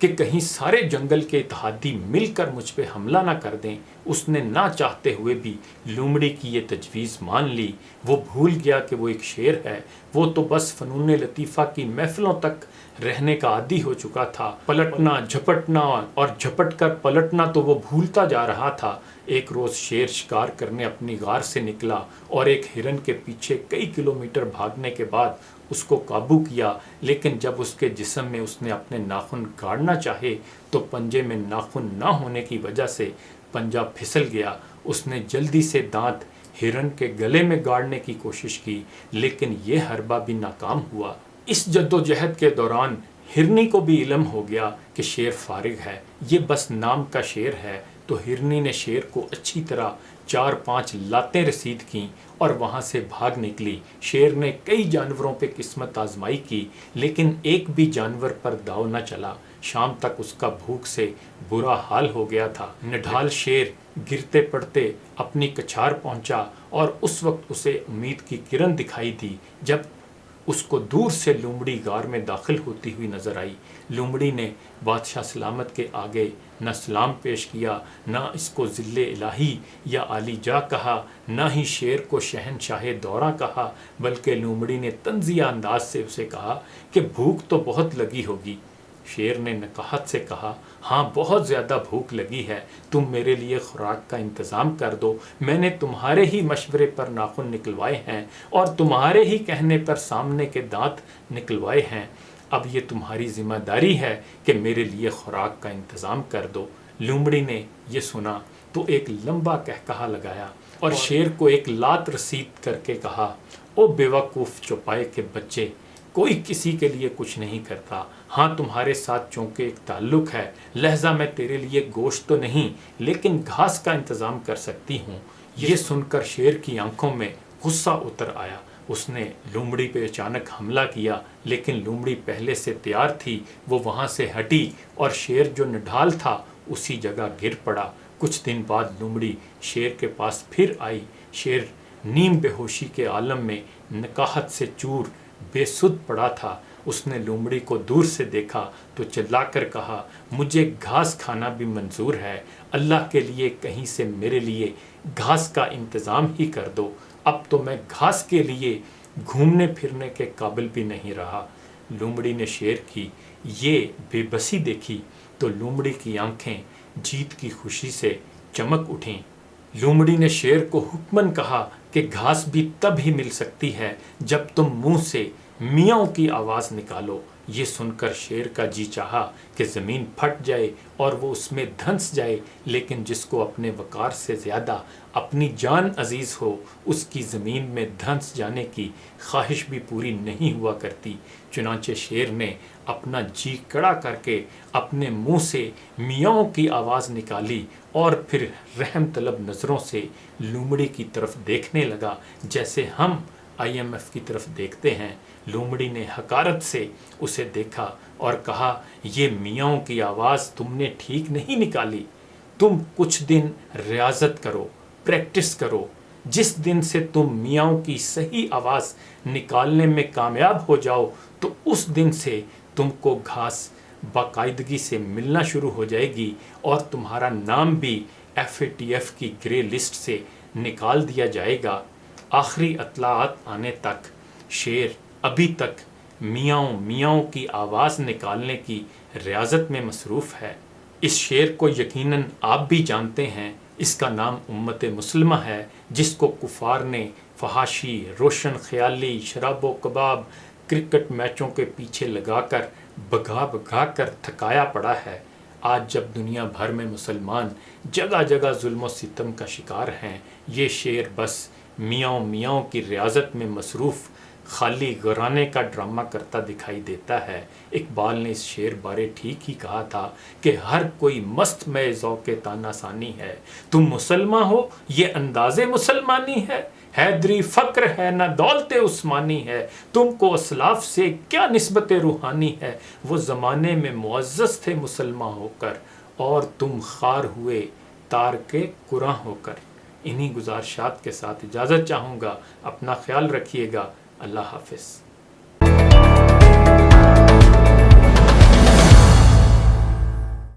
کہ کہیں سارے جنگل کے اتحادی مل کر مجھ پہ حملہ نہ کر دیں۔ اس نے نہ چاہتے ہوئے بھی لومڑی کی یہ تجویز مان لی۔ وہ بھول گیا کہ وہ ایک شیر ہے، وہ تو بس فنون لطیفہ کی محفلوں تک رہنے کا عادی ہو چکا تھا۔ پلٹنا جھپٹنا اور جھپٹ کر پلٹنا تو وہ بھولتا جا رہا تھا۔ ایک روز شیر شکار کرنے اپنی غار سے نکلا اور ایک ہرن کے پیچھے کئی کلومیٹر بھاگنے کے بعد اس کو قابو کیا، لیکن جب اس کے جسم میں اس نے اپنے ناخن گاڑنا چاہے تو پنجے میں ناخن نہ ہونے کی وجہ سے پنجہ پھسل گیا۔ اس نے جلدی سے دانت ہرن کے گلے میں گاڑنے کی کوشش کی، لیکن یہ حربہ بھی ناکام ہوا۔ اس جدوجہد کے دوران ہرنی کو بھی علم ہو گیا کہ شیر فارغ ہے، یہ بس نام کا شیر ہے۔ تو ہرنی نے شیر کو اچھی طرح 4-5 لاتیں رسید کیں اور وہاں سے بھاگ نکلی۔ شیر نے کئی جانوروں پہ قسمت آزمائی کی، لیکن ایک بھی جانور پر داؤ نہ چلا۔ شام تک اس کا بھوک سے برا حال ہو گیا تھا۔ نڈھال شیر گرتے پڑتے اپنی کچھار پہنچا اور اس وقت اسے امید کی کرن دکھائی دی جب اس کو دور سے لومڑی غار میں داخل ہوتی ہوئی نظر آئی۔ لومڑی نے بادشاہ سلامت کے آگے نہ سلام پیش کیا، نہ اس کو ذل الہی یا عالی جا کہا، نہ ہی شیر کو شہنشاہ دوراں کہا، بلکہ لومڑی نے طنزیہ انداز سے اسے کہا کہ بھوک تو بہت لگی ہوگی۔ شیر نے نقاہت سے کہا، ہاں بہت زیادہ بھوک لگی ہے، تم میرے لیے خوراک کا انتظام کر دو۔ میں نے تمہارے ہی مشورے پر ناخن نکلوائے ہیں اور تمہارے ہی کہنے پر سامنے کے دانت نکلوائے ہیں۔ اب یہ تمہاری ذمہ داری ہے کہ میرے لیے خوراک کا انتظام کر دو۔ لومڑی نے یہ سنا تو ایک لمبا کہکہا لگایا اور شیر کو ایک لات رسید کر کے کہا، او بے وقوف چوپائے کے بچے، کوئی کسی کے لیے کچھ نہیں کرتا۔ ہاں تمہارے ساتھ چونکہ ایک تعلق ہے، لہذا میں تیرے لیے گوشت تو نہیں لیکن گھاس کا انتظام کر سکتی ہوں۔ یہ سن کر شیر کی آنکھوں میں غصہ اتر آیا۔ اس نے لومڑی پہ اچانک حملہ کیا، لیکن لومڑی پہلے سے تیار تھی۔ وہ وہاں سے ہٹی اور شیر جو نڈھال تھا اسی جگہ گر پڑا۔ کچھ دن بعد لومڑی شیر کے پاس پھر آئی۔ شیر نیم بے ہوشی کے عالم میں نقاہت سے چور بے سدھ پڑا تھا۔ اس نے لومڑی کو دور سے دیکھا تو چلا کر کہا، مجھے گھاس کھانا بھی منظور ہے، اللہ کے لیے کہیں سے میرے لیے گھاس کا انتظام ہی کر دو۔ اب تو میں گھاس کے لیے گھومنے پھرنے کے قابل بھی نہیں رہا۔ لومڑی نے شیر کی یہ بے بسی دیکھی تو لومڑی کی آنکھیں جیت کی خوشی سے چمک اٹھیں۔ لومڑی نے شیر کو حکماً کہا کہ گھاس بھی تب ہی مل سکتی ہے جب تم منہ سے میاؤں کی آواز نکالو۔ یہ سن کر شیر کا جی چاہا کہ زمین پھٹ جائے اور وہ اس میں دھنس جائے، لیکن جس کو اپنے وقار سے زیادہ اپنی جان عزیز ہو اس کی زمین میں دھنس جانے کی خواہش بھی پوری نہیں ہوا کرتی۔ چنانچہ شیر نے اپنا جی کڑا کر کے اپنے منہ سے میاؤں کی آواز نکالی اور پھر رحم طلب نظروں سے لومڑی کی طرف دیکھنے لگا جیسے ہم IMF کی طرف دیکھتے ہیں۔ لومڑی نے حقارت سے اسے دیکھا اور کہا، یہ میاؤں کی آواز تم نے ٹھیک نہیں نکالی، تم کچھ دن ریاضت کرو، پریکٹس کرو۔ جس دن سے تم میاؤں کی صحیح آواز نکالنے میں کامیاب ہو جاؤ تو اس دن سے تم کو گھاس باقاعدگی سے ملنا شروع ہو جائے گی اور تمہارا نام بھی FATF کی گرے لسٹ سے نکال دیا جائے گا۔ آخری اطلاعات آنے تک شیر ابھی تک میاؤں میاؤں کی آواز نکالنے کی ریاضت میں مصروف ہے۔ اس شیر کو یقیناً آپ بھی جانتے ہیں، اس کا نام امت مسلمہ ہے، جس کو کفار نے فحاشی، روشن خیالی، شراب و کباب، کرکٹ میچوں کے پیچھے لگا کر بھگا بھگا کر تھکایا پڑا ہے۔ آج جب دنیا بھر میں مسلمان جگہ جگہ ظلم و ستم کا شکار ہیں، یہ شیر بس میاؤں میاؤں کی ریاضت میں مصروف خالی غرانے کا ڈرامہ کرتا دکھائی دیتا ہے۔ اقبال نے اس شعر بارے ٹھیک ہی کہا تھا کہ ہر کوئی مست میں ذوق طعنہ ثانی ہے، تم مسلمان ہو یہ انداز مسلمانی ہے، حیدری فقر ہے نہ دولت عثمانی ہے، تم کو اسلاف سے کیا نسبت روحانی ہے، وہ زمانے میں معزز تھے مسلمان ہو کر اور تم خوار ہوئے تارک قرآن ہو کر۔ انہی گزارشات کے ساتھ اجازت چاہوں گا، اپنا خیال رکھیے گا، اللہ حافظ۔